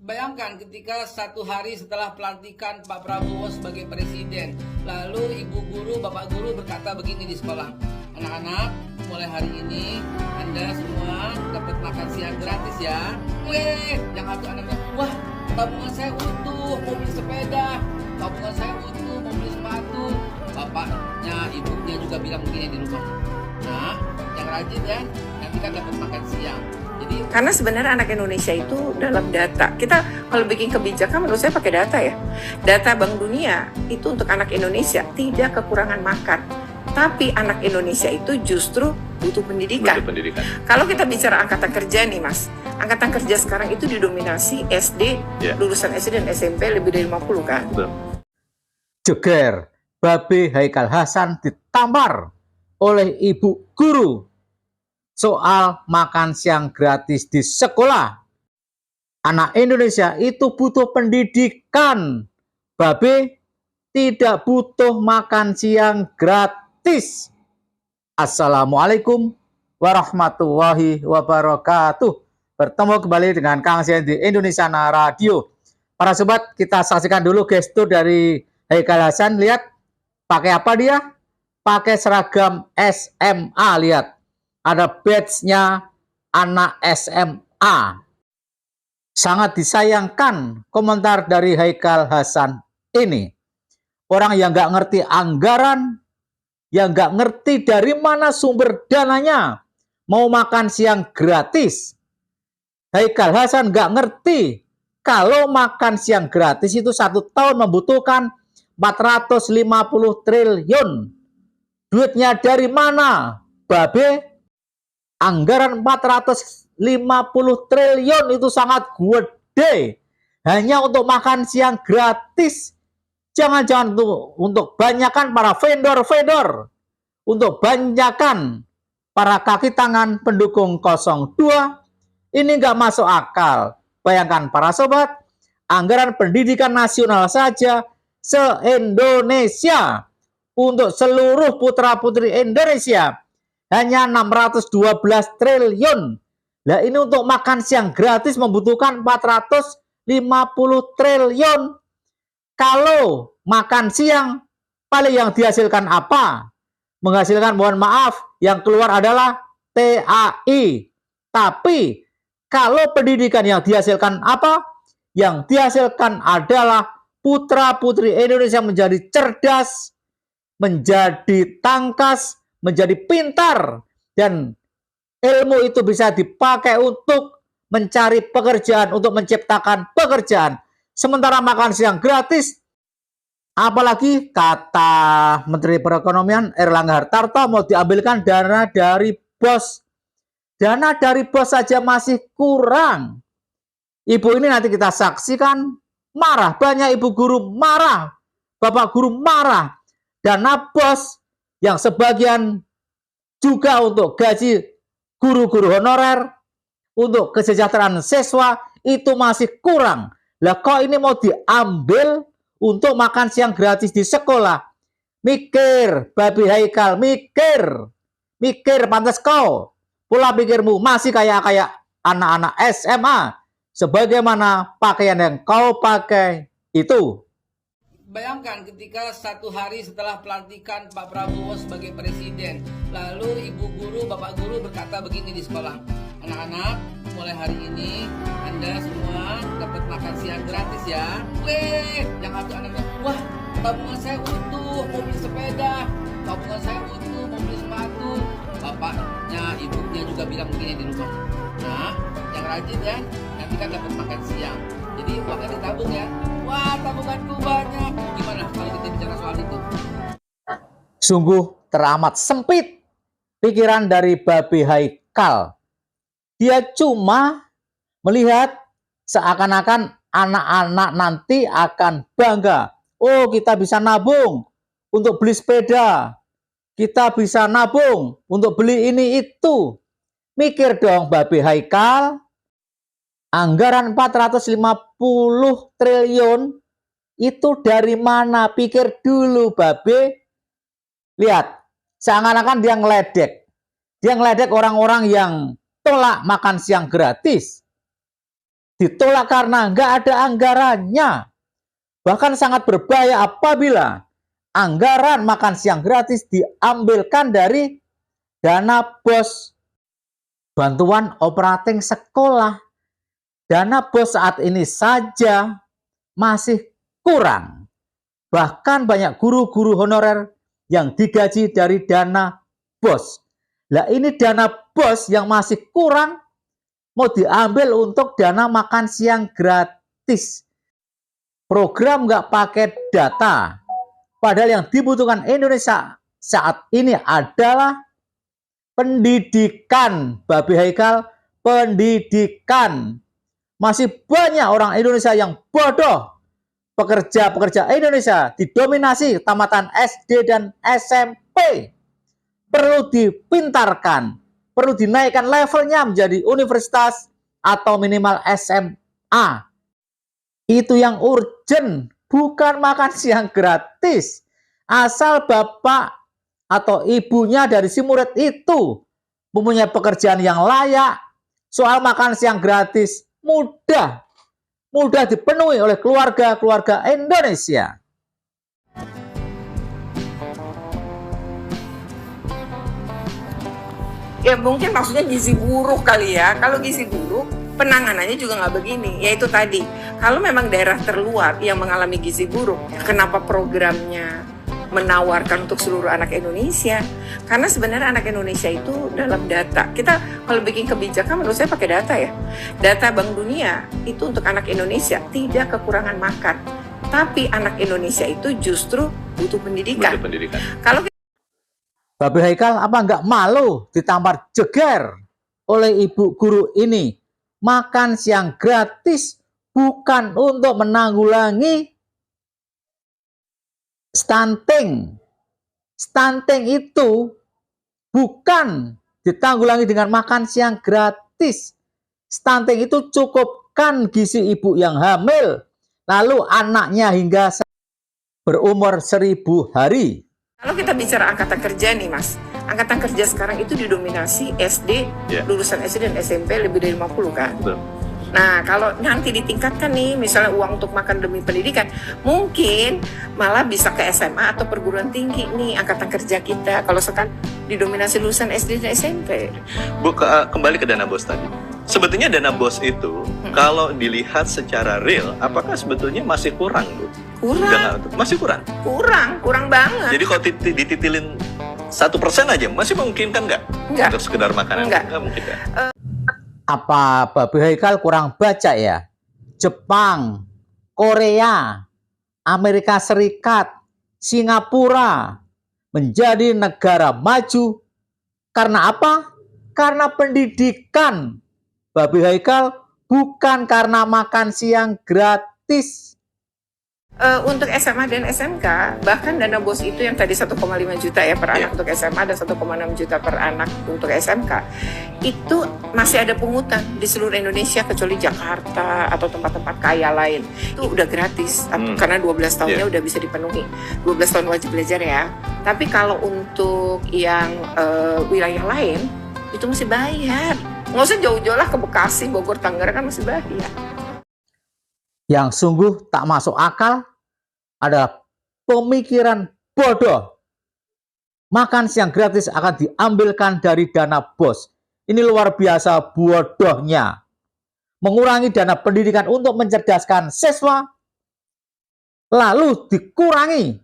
Bayangkan ketika satu hari setelah pelantikan Pak Prabowo sebagai presiden, lalu ibu guru, bapak guru berkata begini di sekolah, anak-anak, mulai hari ini Anda semua dapat makan siang gratis ya. Yang satu anak-anak, wah tabungan saya utuh, mau beli sepeda, tabungan saya utuh, mau beli sepatu. Bapaknya, ibunya juga bilang begini di rumah, nah yang rajin ya, nanti kan dapat makan siang. Karena sebenarnya anak Indonesia itu dalam data, kita kalau bikin kebijakan menurut saya pakai data ya. Data Bank Dunia itu untuk anak Indonesia tidak kekurangan makan. Tapi anak Indonesia itu justru butuh pendidikan. Kalau kita bicara angkatan kerja nih Mas, angkatan kerja sekarang itu didominasi SD, lulusan SD dan SMP lebih dari 50 kan. Jeger, Babe Haikal Hasan ditampar oleh ibu guru soal makan siang gratis di sekolah. Anak Indonesia itu butuh pendidikan. Babe tidak butuh makan siang gratis. Assalamualaikum warahmatullahi wabarakatuh. Bertemu kembali dengan Kang Sian di Indonesia Radio. Para sobat, kita saksikan dulu gestur dari Haikal Hasan. Lihat, pakai apa dia? Pakai seragam SMA, lihat. Ada badge-nya anak SMA. Sangat disayangkan komentar dari Haikal Hasan ini. Orang yang nggak ngerti anggaran, yang nggak ngerti dari mana sumber dananya, mau makan siang gratis. Haikal Hasan nggak ngerti kalau makan siang gratis itu 1 tahun membutuhkan 450 triliun. Duitnya dari mana? Babe, anggaran 450 triliun itu sangat gede. Hanya untuk makan siang gratis. Jangan-jangan untuk banyakkan para vendor-vendor. Untuk banyakkan para kaki tangan pendukung 02. Ini nggak masuk akal. Bayangkan para sobat, anggaran pendidikan nasional saja se-Indonesia untuk seluruh putra-putri Indonesia hanya 612 triliun. Nah ini untuk makan siang gratis membutuhkan 450 triliun. Kalau makan siang paling yang dihasilkan apa? Menghasilkan, mohon maaf, yang keluar adalah TAI. Tapi kalau pendidikan yang dihasilkan apa? Yang dihasilkan adalah putra-putri Indonesia menjadi cerdas, menjadi tangkas, menjadi pintar, dan ilmu itu bisa dipakai untuk mencari pekerjaan, untuk menciptakan pekerjaan. Sementara makan siang gratis, apalagi kata Menteri Perekonomian Erlangga Hartarto mau diambilkan dana dari BOS. Dana dari BOS saja masih kurang. Ibu ini nanti kita saksikan marah, banyak ibu guru marah, bapak guru marah. Dana BOS yang sebagian juga untuk gaji guru-guru honorer, untuk kesejahteraan siswa, itu masih kurang. Lah kok ini mau diambil untuk makan siang gratis di sekolah? Mikir, Babi Haikal, mikir. Mikir, pantas kau. Pola pikirmu masih kayak anak-anak SMA. Sebagaimana pakaian yang kau pakai itu. Bayangkan ketika satu hari setelah pelantikan Pak Prabowo sebagai presiden, lalu ibu guru, bapak guru berkata begini di sekolah, anak-anak, mulai hari ini Anda semua dapat makan siang gratis ya. Yang satu anak-anak, wah tabungan saya utuh, mau beli sepeda, tabungan saya utuh, mau beli sepatu. Bapaknya, ibunya juga bilang begini di rumah, nah yang rajin ya, nanti kan dapat makan siang. Jadi uangnya ditabung ya. Wah, tabunganku banyak. Gimana kalau kita bicara soal itu? Sungguh teramat sempit pikiran dari Babi Haikal. Dia cuma melihat seakan-akan anak-anak nanti akan bangga. Oh, kita bisa nabung untuk beli sepeda. Kita bisa nabung untuk beli ini itu. Mikir dong Babi Haikal. Anggaran 450 triliun itu dari mana? Pikir dulu Babe. Lihat, seakan-akan dia ngeledek. Dia ngeledek orang-orang yang tolak makan siang gratis. ditolak karena nggak ada anggarannya. Bahkan sangat berbahaya apabila anggaran makan siang gratis diambilkan dari dana BOS, bantuan operating sekolah. Dana BOS saat ini saja masih kurang. Bahkan banyak guru-guru honorer yang digaji dari dana BOS. Lah ini dana BOS yang masih kurang mau diambil untuk dana makan siang gratis. Program nggak pakai data. Padahal yang dibutuhkan Indonesia saat ini adalah pendidikan. Babi Haikal, pendidikan. Masih banyak orang Indonesia yang bodoh. Pekerja-pekerja Indonesia didominasi tamatan SD dan SMP. Perlu dipintarkan, perlu dinaikkan levelnya menjadi universitas atau minimal SMA. Itu yang urgent, bukan makan siang gratis. Asal bapak atau ibunya dari si murid itu mempunyai pekerjaan yang layak, soal makan siang gratis mudah dipenuhi oleh keluarga-keluarga Indonesia. Ya mungkin maksudnya gizi buruk kali ya. Kalau gizi buruk penanganannya juga nggak begini. Yaitu tadi, kalau memang daerah terluar yang mengalami gizi buruk, kenapa programnya menawarkan untuk seluruh anak Indonesia? Karena sebenarnya anak Indonesia itu dalam data. Kita kalau bikin kebijakan menurut saya pakai data ya. Data Bank Dunia itu untuk anak Indonesia tidak kekurangan makan. Tapi anak Indonesia itu justru butuh pendidikan. Kalau Babi Haikal apa nggak malu ditampar jeger oleh ibu guru ini? Makan siang gratis bukan untuk menanggulangi stunting. Stunting itu bukan ditanggulangi dengan makan siang gratis. Stunting itu cukupkan gizi ibu yang hamil, lalu anaknya hingga berumur 1000 hari. Kalau kita bicara angkatan kerja nih Mas, angkatan kerja sekarang itu didominasi SD, lulusan SD dan SMP lebih dari 50 kan? Betul. Nah kalau nanti ditingkatkan nih, misalnya uang untuk makan demi pendidikan, mungkin malah bisa ke SMA atau perguruan tinggi nih angkatan kerja kita. Kalau sekarang didominasi lulusan SD dan SMP. Bu, kembali ke dana BOS tadi. Sebetulnya dana BOS itu, kalau dilihat secara real, apakah sebetulnya masih kurang, Bu? Kurang. Masih kurang? Kurang banget. Jadi kalau dititilin 1% aja, masih memungkinkan nggak? Enggak. Untuk sekedar makanan? Enggak. Nggak mungkin kan? Apa Babi Haikal kurang baca ya? Jepang, Korea, Amerika Serikat, Singapura menjadi negara maju karena apa? Karena pendidikan. Babi Haikal, bukan karena makan siang gratis. Untuk SMA dan SMK, bahkan dana BOS itu yang tadi 1,5 juta ya per anak untuk SMA dan 1,6 juta per anak untuk SMK, itu masih ada pungutan di seluruh Indonesia kecuali Jakarta atau tempat-tempat kaya lain. Itu udah gratis, karena 12 tahunnya udah bisa dipenuhi. 12 tahun wajib belajar ya. Tapi kalau untuk yang wilayah lain, itu masih bayar. Nggak usah jauh-jauh lah ke Bekasi, Bogor, Tangerang kan masih bayar. Yang sungguh tak masuk akal adalah pemikiran bodoh. Makan siang gratis akan diambilkan dari dana BOS. Ini luar biasa bodohnya. Mengurangi dana pendidikan untuk mencerdaskan siswa, lalu dikurangi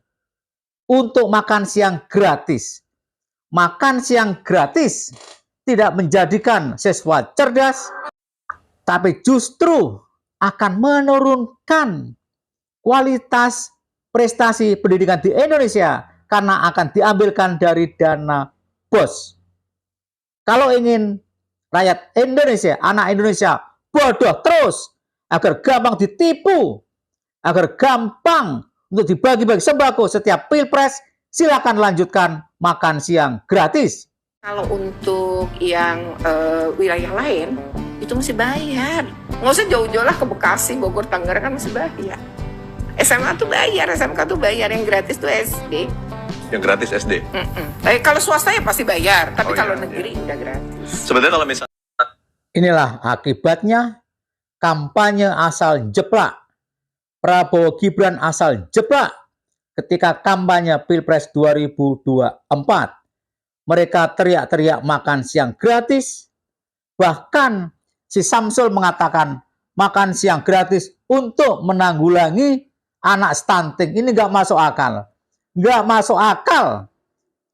untuk makan siang gratis. Makan siang gratis tidak menjadikan siswa cerdas, tapi justru akan menurunkan kualitas prestasi pendidikan di Indonesia karena akan diambilkan dari dana BOS. Kalau ingin rakyat Indonesia, anak Indonesia bodoh terus agar gampang ditipu, agar gampang untuk dibagi-bagi sembako setiap pilpres, silakan lanjutkan makan siang gratis. Kalau untuk yang wilayah lain, itu masih bayar. Nggak usah jauh-jauh lah ke Bekasi, Bogor, Tangerang kan masih bayar. SMA tuh bayar, SMK tuh bayar, yang gratis tuh SD. Yang gratis SD? Kalau swasta ya pasti bayar, tapi kalau iya, negeri udah gratis. Sebenarnya kalau misalnya Inilah akibatnya kampanye asal jeplak. Prabowo Gibran asal jeplak ketika kampanye Pilpres 2024. Mereka teriak-teriak makan siang gratis. Bahkan si Samsul mengatakan makan siang gratis untuk menanggulangi anak stunting. Ini nggak masuk akal. Nggak masuk akal.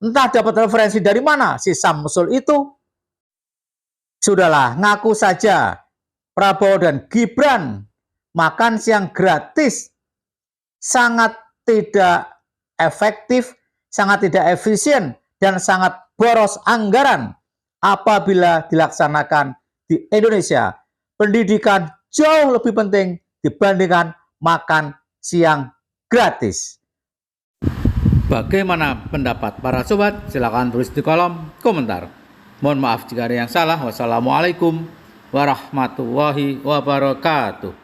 Entah dapat referensi dari mana si Samsul itu. Sudahlah, ngaku saja Prabowo dan Gibran makan siang gratis sangat tidak efektif, sangat tidak efisien, dan sangat boros anggaran apabila dilaksanakan di Indonesia. Pendidikan jauh lebih penting dibandingkan makan siang gratis. Bagaimana pendapat para sobat? Silakan tulis di kolom komentar. Mohon maaf jika ada yang salah. Wassalamualaikum warahmatullahi wabarakatuh.